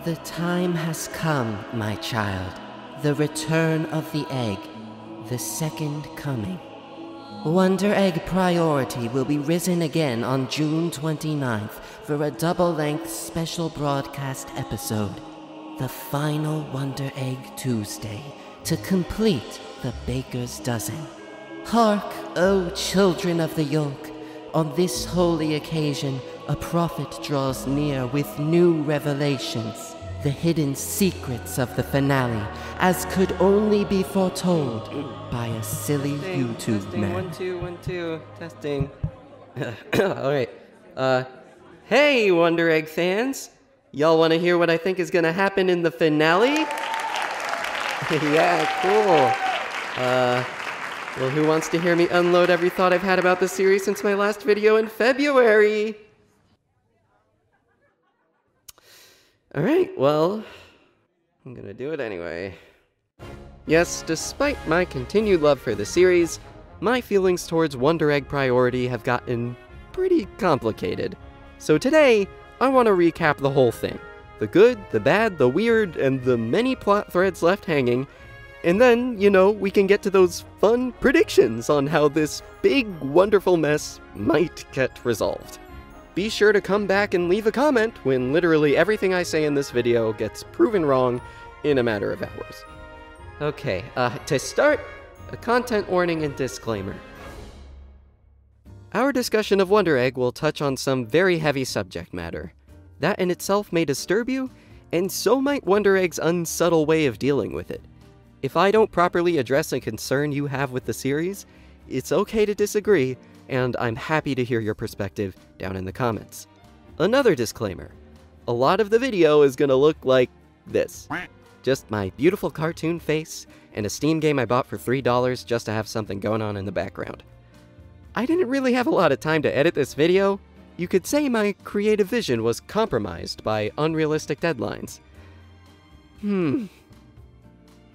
The time has come, my child. The return of the egg. The second coming. Wonder Egg Priority will be risen again on June 29th for a double-length special broadcast episode. The final Wonder Egg Tuesday to complete the baker's dozen. Hark, O children of the yoke! On this holy occasion, a prophet draws near with new revelations, the hidden secrets of the finale, as could only be foretold by a silly YouTube man. 1, 2, testing. Alright. Hey, Wonder Egg fans! Y'all want to hear what I think is gonna happen in the finale? Yeah, cool. Well, who wants to hear me unload every thought I've had about the series since my last video in February? Alright, well, I'm gonna do it anyway. Yes, despite my continued love for the series, my feelings towards Wonder Egg Priority have gotten pretty complicated. So today, I want to recap the whole thing. The good, the bad, the weird, and the many plot threads left hanging. And then, you know, we can get to those fun predictions on how this big, wonderful mess might get resolved. Be sure to come back and leave a comment when literally everything I say in this video gets proven wrong in a matter of hours. Okay, to start, a content warning and disclaimer. Our discussion of Wonder Egg will touch on some very heavy subject matter. That in itself may disturb you, and so might Wonder Egg's unsubtle way of dealing with it. If I don't properly address a concern you have with the series, it's okay to disagree, and I'm happy to hear your perspective down in the comments. Another disclaimer, a lot of the video is gonna look like this. Just my beautiful cartoon face, and a Steam game I bought for $3 just to have something going on in the background. I didn't really have a lot of time to edit this video. You could say my creative vision was compromised by unrealistic deadlines.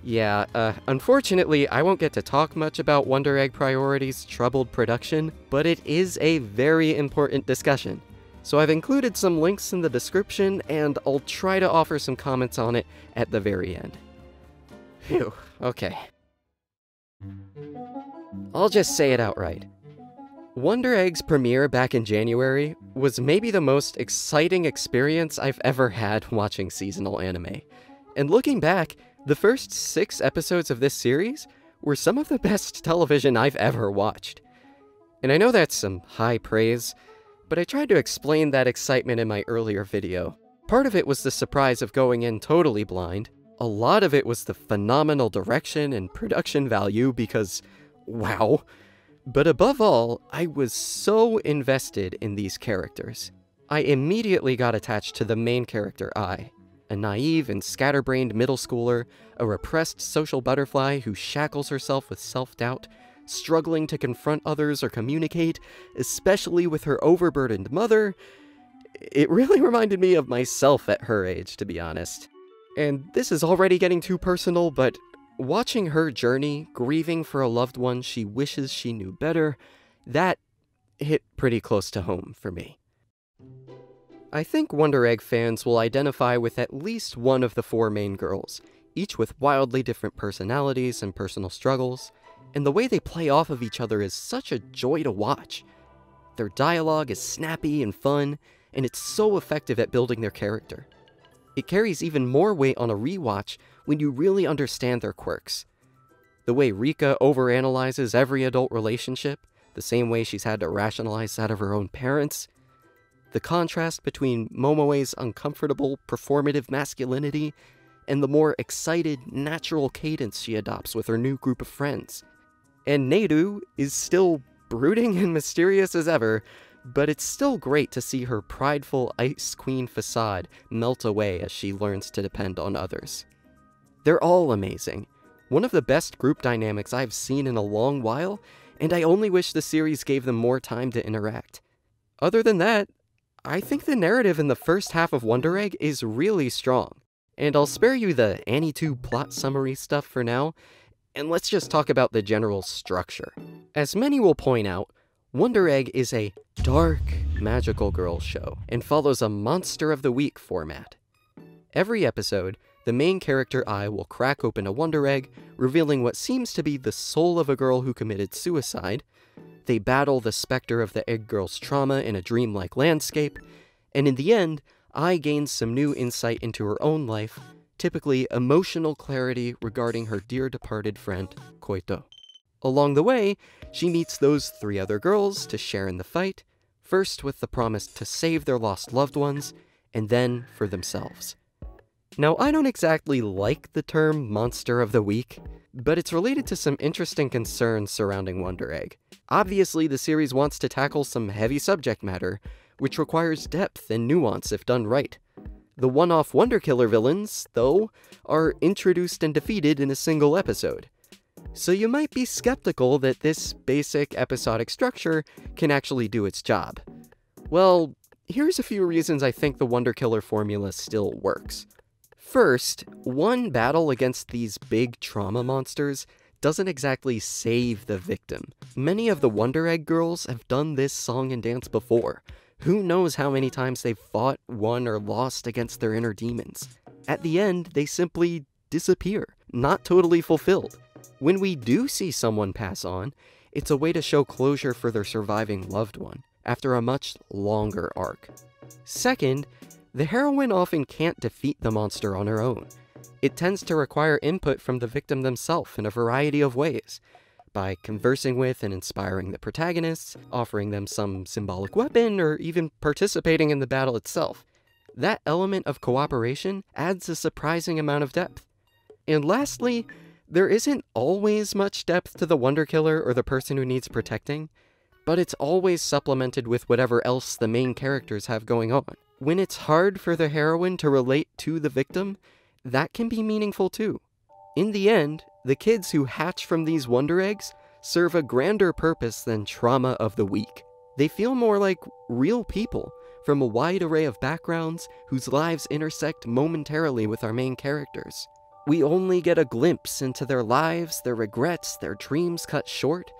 Yeah, unfortunately, I won't get to talk much about Wonder Egg Priority's troubled production, but it is a very important discussion. So I've included some links in the description, and I'll try to offer some comments on it at the very end. Phew, okay. I'll just say it outright. Wonder Egg's premiere back in January was maybe the most exciting experience I've ever had watching seasonal anime. And looking back, the first 6 episodes of this series were some of the best television I've ever watched. And I know that's some high praise, but I tried to explain that excitement in my earlier video. Part of it was the surprise of going in totally blind. A lot of it was the phenomenal direction and production value because, wow. But above all, I was so invested in these characters. I immediately got attached to the main character, Ai. A naive and scatterbrained middle schooler, a repressed social butterfly who shackles herself with self-doubt, struggling to confront others or communicate, especially with her overburdened mother. It really reminded me of myself at her age, to be honest. And this is already getting too personal, but watching her journey, grieving for a loved one she wishes she knew better, that hit pretty close to home for me. I think Wonder Egg fans will identify with at least one of the 4 main girls, each with wildly different personalities and personal struggles, and the way they play off of each other is such a joy to watch. Their dialogue is snappy and fun, and it's so effective at building their character. It carries even more weight on a rewatch when you really understand their quirks. The way Rika overanalyzes every adult relationship, the same way she's had to rationalize that of her own parents. The contrast between Momoe's uncomfortable, performative masculinity and the more excited, natural cadence she adopts with her new group of friends. And Neiru is still brooding and mysterious as ever, but it's still great to see her prideful Ice Queen facade melt away as she learns to depend on others. They're all amazing. One of the best group dynamics I've seen in a long while, and I only wish the series gave them more time to interact. Other than that, I think the narrative in the first half of Wonder Egg is really strong, and I'll spare you the Annie2 plot summary stuff for now, and let's just talk about the general structure. As many will point out, Wonder Egg is a dark, magical girls show, and follows a Monster of the Week format. Every episode, the main character Ai will crack open a Wonder Egg, revealing what seems to be the soul of a girl who committed suicide. They battle the specter of the Egg Girl's trauma in a dreamlike landscape, and in the end, Ai gains some new insight into her own life, typically emotional clarity regarding her dear departed friend, Koito. Along the way, she meets those 3 other girls to share in the fight, first with the promise to save their lost loved ones, and then for themselves. Now, I don't exactly like the term Monster of the Week, but it's related to some interesting concerns surrounding Wonder Egg. Obviously, the series wants to tackle some heavy subject matter, which requires depth and nuance if done right. The one-off Wonder Killer villains, though, are introduced and defeated in a single episode. So you might be skeptical that this basic episodic structure can actually do its job. Well, here's a few reasons I think the Wonder Killer formula still works. First, one battle against these big trauma monsters doesn't exactly save the victim. Many of the Wonder Egg girls have done this song and dance before. Who knows how many times they've fought, won, or lost against their inner demons. At the end, they simply disappear, not totally fulfilled. When we do see someone pass on, it's a way to show closure for their surviving loved one, after a much longer arc. Second, the heroine often can't defeat the monster on her own. It tends to require input from the victim themselves in a variety of ways, by conversing with and inspiring the protagonists, offering them some symbolic weapon, or even participating in the battle itself. That element of cooperation adds a surprising amount of depth. And lastly, there isn't always much depth to the Wonder Killer or the person who needs protecting, but it's always supplemented with whatever else the main characters have going on. When it's hard for the heroine to relate to the victim, that can be meaningful too. In the end, the kids who hatch from these Wonder Eggs serve a grander purpose than trauma of the week. They feel more like real people from a wide array of backgrounds whose lives intersect momentarily with our main characters. We only get a glimpse into their lives, their regrets, their dreams cut short,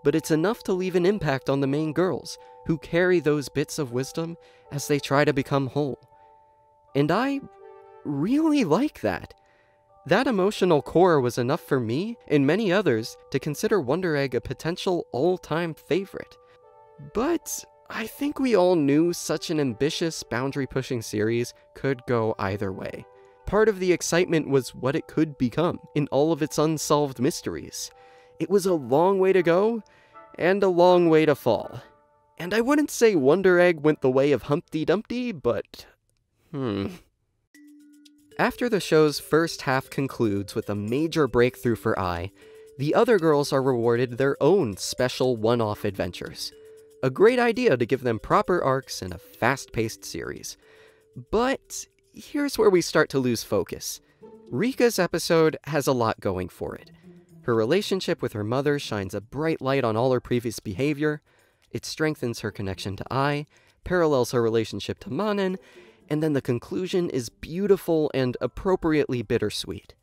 but it's enough to leave an impact on the main girls, who carry those bits of wisdom as they try to become whole. And I really like that. That emotional core was enough for me, and many others, to consider Wonder Egg a potential all-time favorite. But I think we all knew such an ambitious, boundary-pushing series could go either way. Part of the excitement was what it could become, in all of its unsolved mysteries. It was a long way to go, and a long way to fall. And I wouldn't say Wonder Egg went the way of Humpty Dumpty, but... After the show's first half concludes with a major breakthrough for Ai, the other girls are rewarded their own special one-off adventures. A great idea to give them proper arcs in a fast-paced series. But here's where we start to lose focus. Rika's episode has a lot going for it. Her relationship with her mother shines a bright light on all her previous behavior. It strengthens her connection to Ai, parallels her relationship to Manen, and then the conclusion is beautiful and appropriately bittersweet.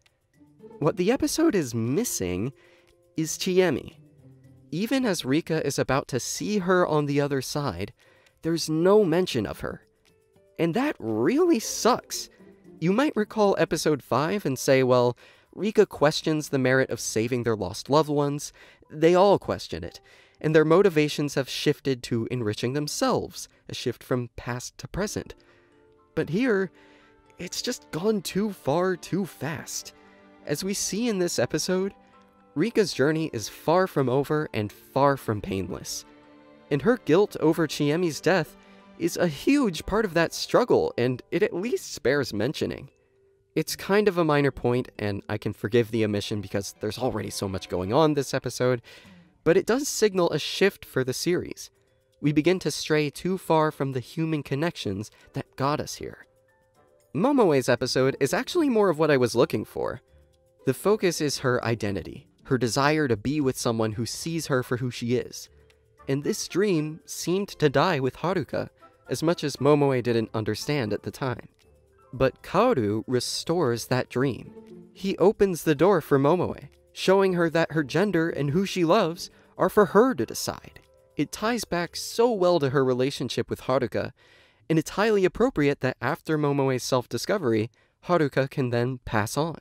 What the episode is missing is Chiemi. Even as Rika is about to see her on the other side, there's no mention of her. And that really sucks. You might recall episode 5 and say, well, Rika questions the merit of saving their lost loved ones. They all question it, and their motivations have shifted to enriching themselves, a shift from past to present. But here, it's just gone too far too fast. As we see in this episode, Rika's journey is far from over and far from painless. And her guilt over Chiemi's death is a huge part of that struggle, and it at least bears mentioning. It's kind of a minor point, and I can forgive the omission because there's already so much going on this episode, but it does signal a shift for the series. We begin to stray too far from the human connections that got us here. Momoe's episode is actually more of what I was looking for. The focus is her identity, her desire to be with someone who sees her for who she is. And this dream seemed to die with Haruka, as much as Momoe didn't understand at the time. But Kaoru restores that dream. He opens the door for Momoe, showing her that her gender and who she loves are for her to decide. It ties back so well to her relationship with Haruka, and it's highly appropriate that after Momoe's self-discovery, Haruka can then pass on.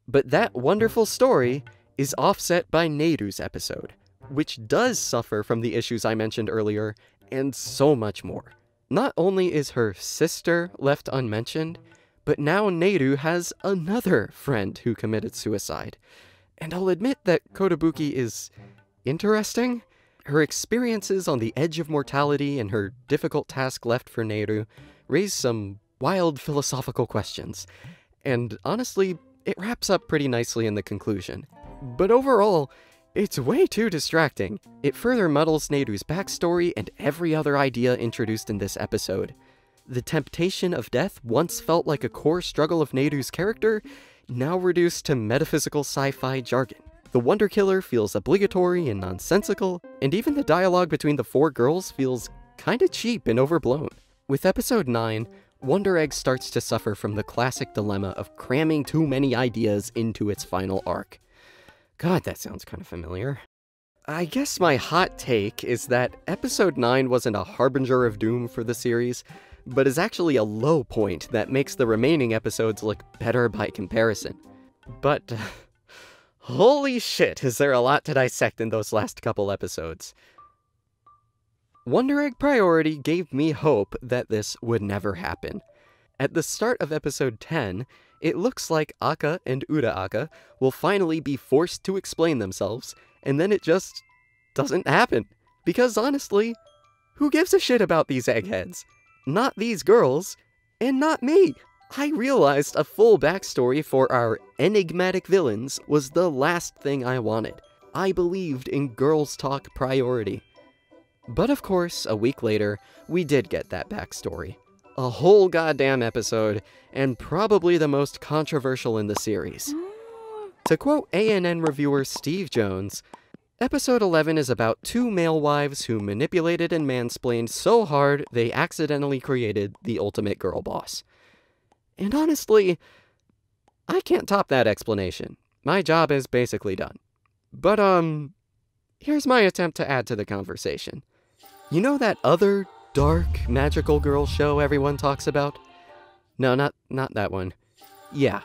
But that wonderful story is offset by Neiru's episode, which does suffer from the issues I mentioned earlier, and so much more. Not only is her sister left unmentioned, but now Neiru has another friend who committed suicide. And I'll admit that Kotobuki is interesting. Her experiences on the edge of mortality and her difficult task left for Neiru raise some wild philosophical questions. And honestly, it wraps up pretty nicely in the conclusion. But overall, it's way too distracting. It further muddles Neiru's backstory and every other idea introduced in this episode. The temptation of death once felt like a core struggle of Neiru's character, now reduced to metaphysical sci-fi jargon. The Wonder Killer feels obligatory and nonsensical, and even the dialogue between the four girls feels kinda cheap and overblown. With episode 9, Wonder Egg starts to suffer from the classic dilemma of cramming too many ideas into its final arc. God, that sounds kind of familiar. I guess my hot take is that episode 9 wasn't a harbinger of doom for the series, but is actually a low point that makes the remaining episodes look better by comparison. But holy shit, is there a lot to dissect in those last couple episodes. Wonder Egg Priority gave me hope that this would never happen. At the start of episode 10, it looks like Akka and Ura-Akka will finally be forced to explain themselves, and then it just doesn't happen. Because honestly, who gives a shit about these eggheads? Not these girls, and not me. I realized a full backstory for our enigmatic villains was the last thing I wanted. I believed in Girls Talk Priority. But of course, a week later, we did get that backstory. A whole goddamn episode, and probably the most controversial in the series. To quote ANN reviewer Steve Jones, Episode 11 is about two male wives who manipulated and mansplained so hard they accidentally created the ultimate girl boss. And honestly, I can't top that explanation. My job is basically done. But, here's my attempt to add to the conversation. You know that other dark, magical girl show everyone talks about? No, not that one. Yeah.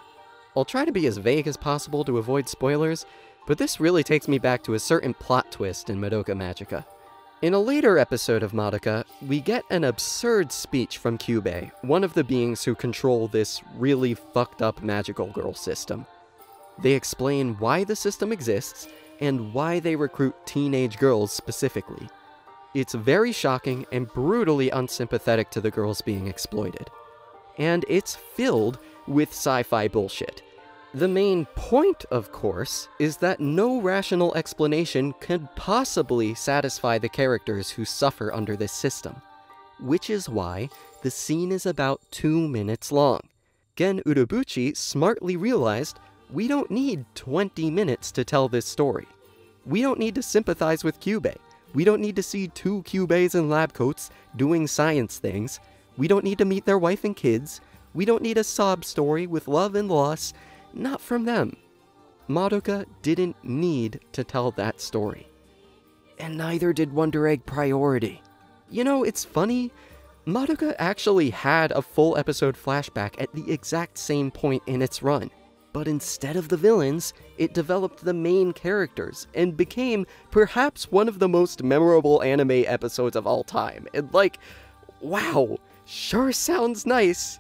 I'll try to be as vague as possible to avoid spoilers, but this really takes me back to a certain plot twist in Madoka Magica. In a later episode of Madoka, we get an absurd speech from Kyubey, one of the beings who control this really fucked up magical girl system. They explain why the system exists, and why they recruit teenage girls specifically. It's very shocking and brutally unsympathetic to the girls being exploited. And it's filled with sci-fi bullshit. The main point, of course, is that no rational explanation could possibly satisfy the characters who suffer under this system. Which is why the scene is about 2 minutes long. Gen Urobuchi smartly realized we don't need 20 minutes to tell this story. We don't need to sympathize with Kyubey. We don't need to see two Kyubeis in lab coats doing science things. We don't need to meet their wife and kids. We don't need a sob story with love and loss. Not from them. Madoka didn't need to tell that story. And neither did Wonder Egg Priority. You know, it's funny. Madoka actually had a full episode flashback at the exact same point in its run. But instead of the villains, it developed the main characters and became perhaps one of the most memorable anime episodes of all time. And like, wow, sure sounds nice.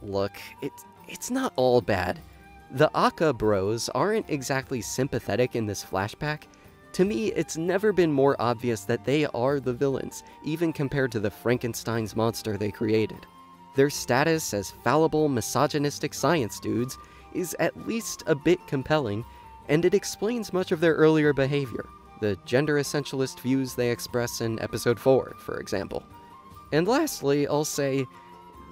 Look, it's not all bad. The Akka bros aren't exactly sympathetic in this flashback. To me, it's never been more obvious that they are the villains, even compared to the Frankenstein's monster they created. Their status as fallible, misogynistic science dudes is at least a bit compelling, and it explains much of their earlier behavior, the gender essentialist views they express in episode 4, for example. And lastly, I'll say,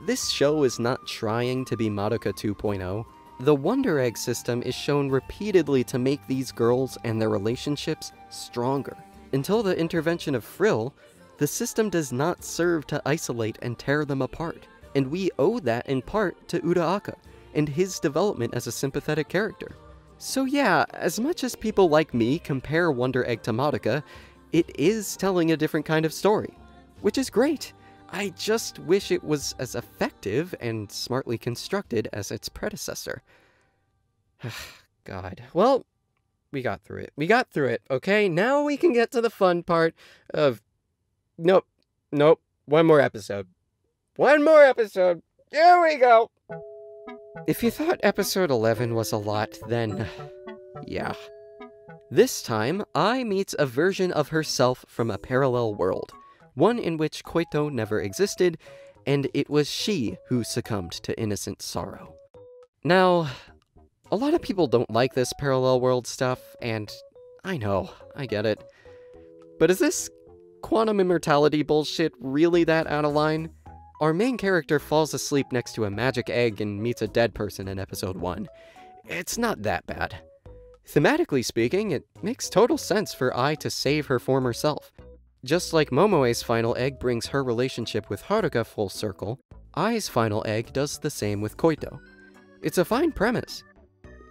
this show is not trying to be Madoka 2.0. The Wonder Egg system is shown repeatedly to make these girls and their relationships stronger. Until the intervention of Frill, the system does not serve to isolate and tear them apart, and we owe that in part to Ura-Akka and his development as a sympathetic character. So yeah, as much as people like me compare Wonder Egg to Madoka, it is telling a different kind of story, which is great. I just wish it was as effective and smartly constructed as its predecessor. God. Well, we got through it, okay? Now we can get to the fun part of... Nope. One more episode. Here we go! If you thought episode 11 was a lot, then... yeah. This time, Ai meets a version of herself from a parallel world. One in which Koito never existed, and it was she who succumbed to innocent sorrow. Now, a lot of people don't like this parallel world stuff, and I know, I get it. But is this quantum immortality bullshit really that out of line? Our main character falls asleep next to a magic egg and meets a dead person in episode 1. It's not that bad. Thematically speaking, it makes total sense for Ai to save her former self. Just like Momoe's final egg brings her relationship with Haruka full circle, Ai's final egg does the same with Koito. It's a fine premise.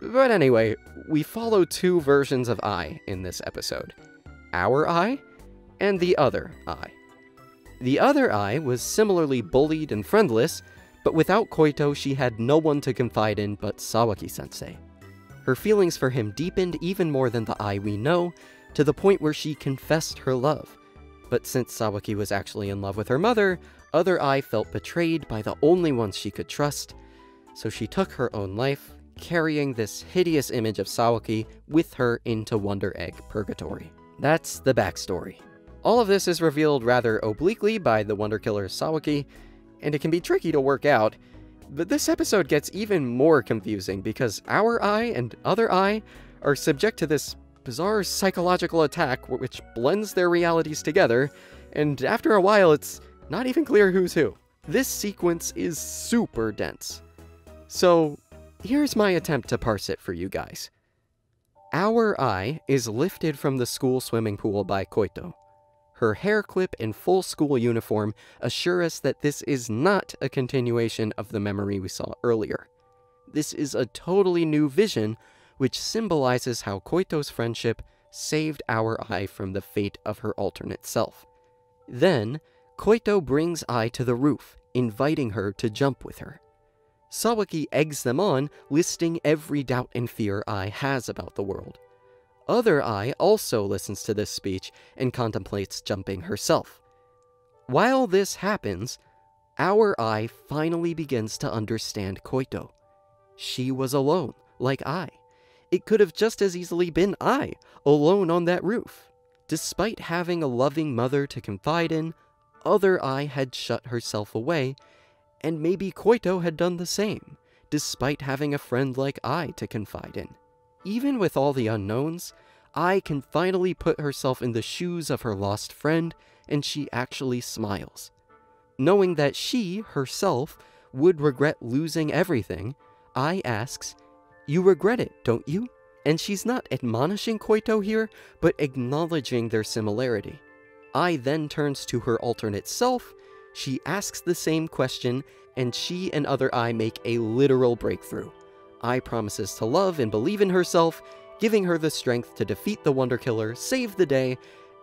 But anyway, we follow two versions of Ai in this episode. Our Ai, and the other Ai. The other Ai was similarly bullied and friendless, but without Koito she had no one to confide in but Sawaki-sensei. Her feelings for him deepened even more than the Ai we know, to the point where she confessed her love. But since Sawaki was actually in love with her mother, other Ai felt betrayed by the only ones she could trust, so she took her own life, carrying this hideous image of Sawaki with her into Wonder Egg Purgatory. That's the backstory. All of this is revealed rather obliquely by the Wonder Killer Sawaki, and it can be tricky to work out, but this episode gets even more confusing because our Ai and other Ai are subject to this bizarre psychological attack which blends their realities together, and after a while it's not even clear who's who. This sequence is super dense. So here's my attempt to parse it for you guys. Our Ai is lifted from the school swimming pool by Koito. Her hair clip and full school uniform assure us that this is not a continuation of the memory we saw earlier. This is a totally new vision, which symbolizes how Koito's friendship saved our Ai from the fate of her alternate self. Then, Koito brings Ai to the roof, inviting her to jump with her. Sawaki eggs them on, listing every doubt and fear Ai has about the world. Other Ai also listens to this speech and contemplates jumping herself. While this happens, our Ai finally begins to understand Koito. She was alone, like Ai. It could have just as easily been Ai, alone on that roof. Despite having a loving mother to confide in, other Ai had shut herself away, and maybe Koito had done the same, despite having a friend like Ai to confide in. Even with all the unknowns, Ai can finally put herself in the shoes of her lost friend, and she actually smiles. Knowing that she, herself, would regret losing everything, Ai asks, "You regret it, don't you?" And she's not admonishing Koito here, but acknowledging their similarity. Ai then turns to her alternate self, she asks the same question, and she and other Ai make a literal breakthrough. Ai promises to love and believe in herself, giving her the strength to defeat the Wonder Killer, save the day,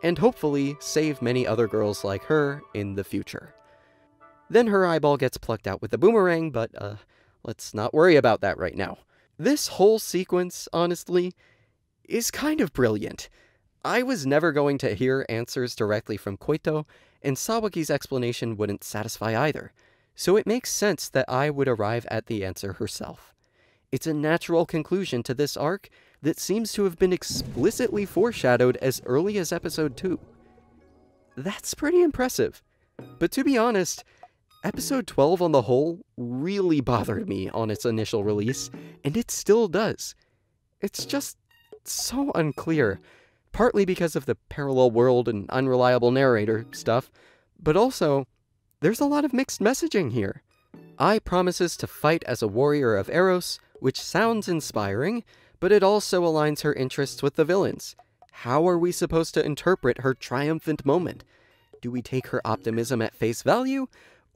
and hopefully save many other girls like her in the future. Then her eyeball gets plucked out with a boomerang, but let's not worry about that right now. This whole sequence, honestly, is kind of brilliant. I was never going to hear answers directly from Koito, and Sawaki's explanation wouldn't satisfy either, so it makes sense that Ai would arrive at the answer herself. It's a natural conclusion to this arc that seems to have been explicitly foreshadowed as early as episode 2. That's pretty impressive. But to be honest, episode 12 on the whole really bothered me on its initial release, and it still does. It's just so unclear, partly because of the parallel world and unreliable narrator stuff, but also, there's a lot of mixed messaging here. Ai promises to fight as a warrior of Eros, which sounds inspiring, but it also aligns her interests with the villains. How are we supposed to interpret her triumphant moment? Do we take her optimism at face value,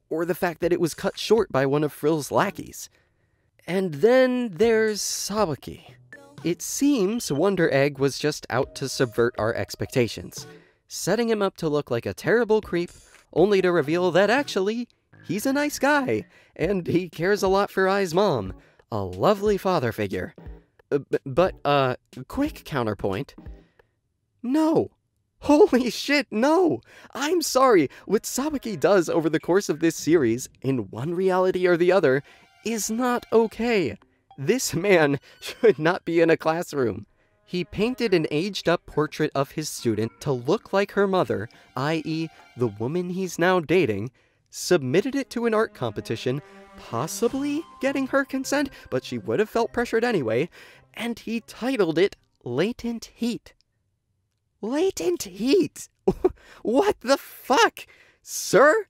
or the fact that it was cut short by one of Frill's lackeys? And then there's Sawaki. It seems Wonder Egg was just out to subvert our expectations, setting him up to look like a terrible creep, only to reveal that actually, he's a nice guy, and he cares a lot for Ai's mom, a lovely father figure. But, quick counterpoint. No. Holy shit, no! I'm sorry, what Sawaki does over the course of this series, in one reality or the other, is not okay. This man should not be in a classroom. He painted an aged-up portrait of his student to look like her mother, i.e. the woman he's now dating, submitted it to an art competition, possibly getting her consent, but she would have felt pressured anyway, and he titled it Latent Heat. Latent heat? What the fuck? Sir?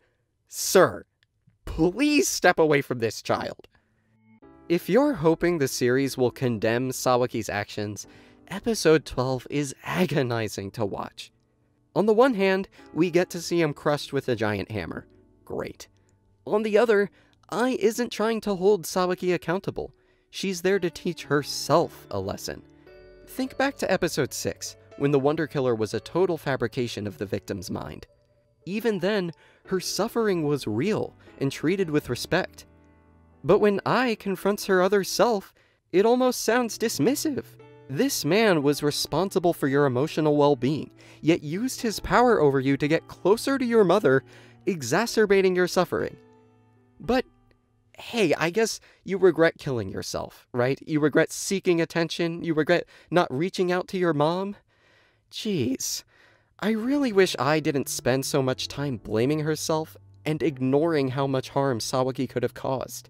Sir, please step away from this child. If you're hoping the series will condemn Sawaki's actions, episode 12 is agonizing to watch. On the one hand, we get to see him crushed with a giant hammer. Great. On the other, Ai isn't trying to hold Sawaki accountable. She's there to teach herself a lesson. Think back to episode 6. When the Wonder Killer was a total fabrication of the victim's mind. Even then, her suffering was real and treated with respect. But when Ai confronts her other self, it almost sounds dismissive. This man was responsible for your emotional well-being, yet used his power over you to get closer to your mother, exacerbating your suffering. But, hey, I guess you regret killing yourself, right? You regret seeking attention, you regret not reaching out to your mom. Jeez, I really wish Ai didn't spend so much time blaming herself and ignoring how much harm Sawaki could have caused.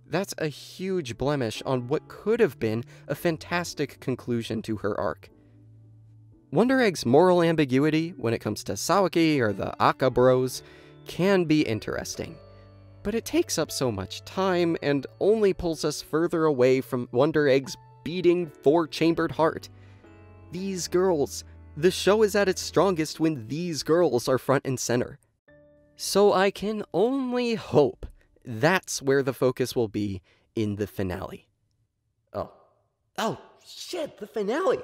That's a huge blemish on what could have been a fantastic conclusion to her arc. Wonder Egg's moral ambiguity when it comes to Sawaki or the Aka Bros can be interesting, but it takes up so much time and only pulls us further away from Wonder Egg's beating, four-chambered heart. These girls. The show is at its strongest when these girls are front and center. So I can only hope that's where the focus will be in the finale. Oh, shit, the finale!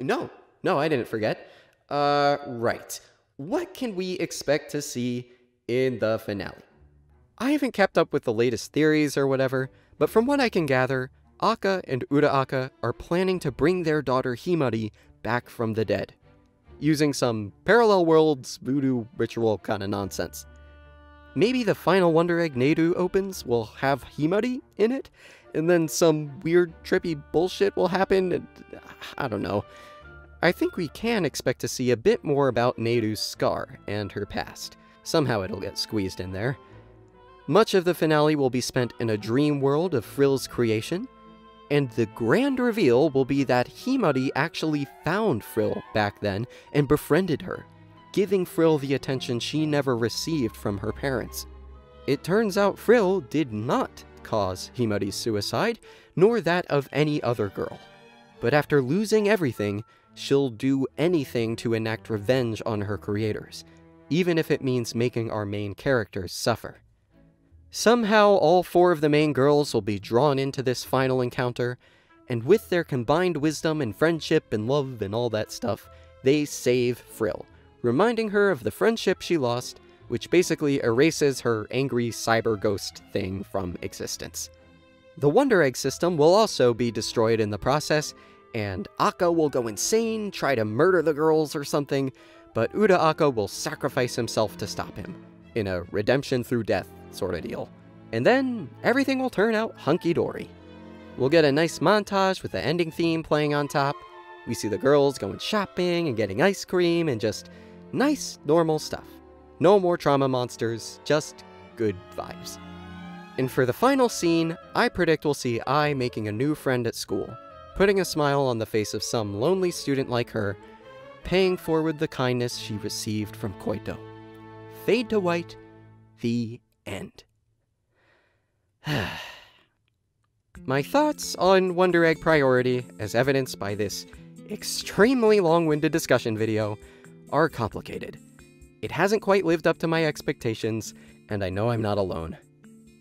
No, I didn't forget. Right. What can we expect to see in the finale? I haven't kept up with the latest theories or whatever, but from what I can gather, Aka and Ura-Aka are planning to bring their daughter Himari back from the dead, using some parallel worlds voodoo ritual kind of nonsense. Maybe the final Wonder Egg Neiru opens will have Himari in it, and then some weird trippy bullshit will happen, and I don't know. I think we can expect to see a bit more about Neiru's scar and her past. Somehow it'll get squeezed in there. Much of the finale will be spent in a dream world of Frill's creation, and the grand reveal will be that Himari actually found Frill back then and befriended her, giving Frill the attention she never received from her parents. It turns out Frill did not cause Himari's suicide, nor that of any other girl. But after losing everything, she'll do anything to enact revenge on her creators, even if it means making our main characters suffer. Somehow, all four of the main girls will be drawn into this final encounter, and with their combined wisdom and friendship and love and all that stuff, they save Frill, reminding her of the friendship she lost, which basically erases her angry cyber ghost thing from existence. The Wonder Egg system will also be destroyed in the process, and Aka will go insane, try to murder the girls or something, but Ura-Aka will sacrifice himself to stop him, in a redemption through death sort of deal. And then everything will turn out hunky-dory. We'll get a nice montage with the ending theme playing on top. We see the girls going shopping and getting ice cream and just nice, normal stuff. No more trauma monsters, just good vibes. And for the final scene, I predict we'll see Ai making a new friend at school, putting a smile on the face of some lonely student like her, paying forward the kindness she received from Koito. Fade to white, the end. My thoughts on Wonder Egg Priority, as evidenced by this extremely long-winded discussion video, are complicated. It hasn't quite lived up to my expectations, and I know I'm not alone.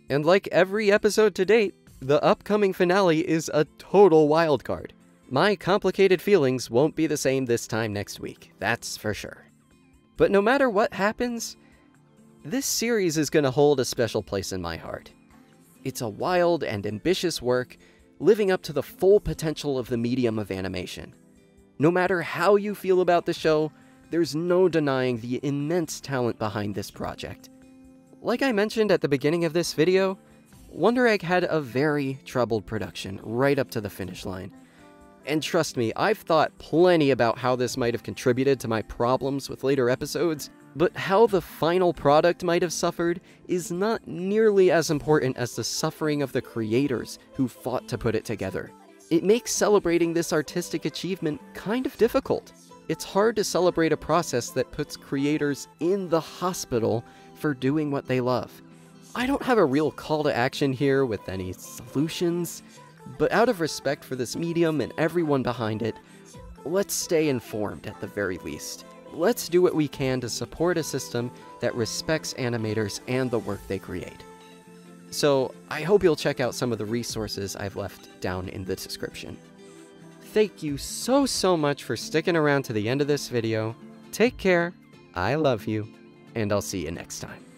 And like every episode to date, the upcoming finale is a total wildcard. My complicated feelings won't be the same this time next week, that's for sure. But no matter what happens, This series is going to hold a special place in my heart. It's a wild and ambitious work, living up to the full potential of the medium of animation. No matter how you feel about the show, there's no denying the immense talent behind this project. Like I mentioned at the beginning of this video, Wonder Egg had a very troubled production right up to the finish line. And trust me, I've thought plenty about how this might have contributed to my problems with later episodes, but how the final product might have suffered is not nearly as important as the suffering of the creators who fought to put it together. It makes celebrating this artistic achievement kind of difficult. It's hard to celebrate a process that puts creators in the hospital for doing what they love. I don't have a real call to action here with any solutions, but out of respect for this medium and everyone behind it, let's stay informed at the very least. Let's do what we can to support a system that respects animators and the work they create. So, I hope you'll check out some of the resources I've left down in the description. Thank you so much for sticking around to the end of this video. Take care, I love you, and I'll see you next time.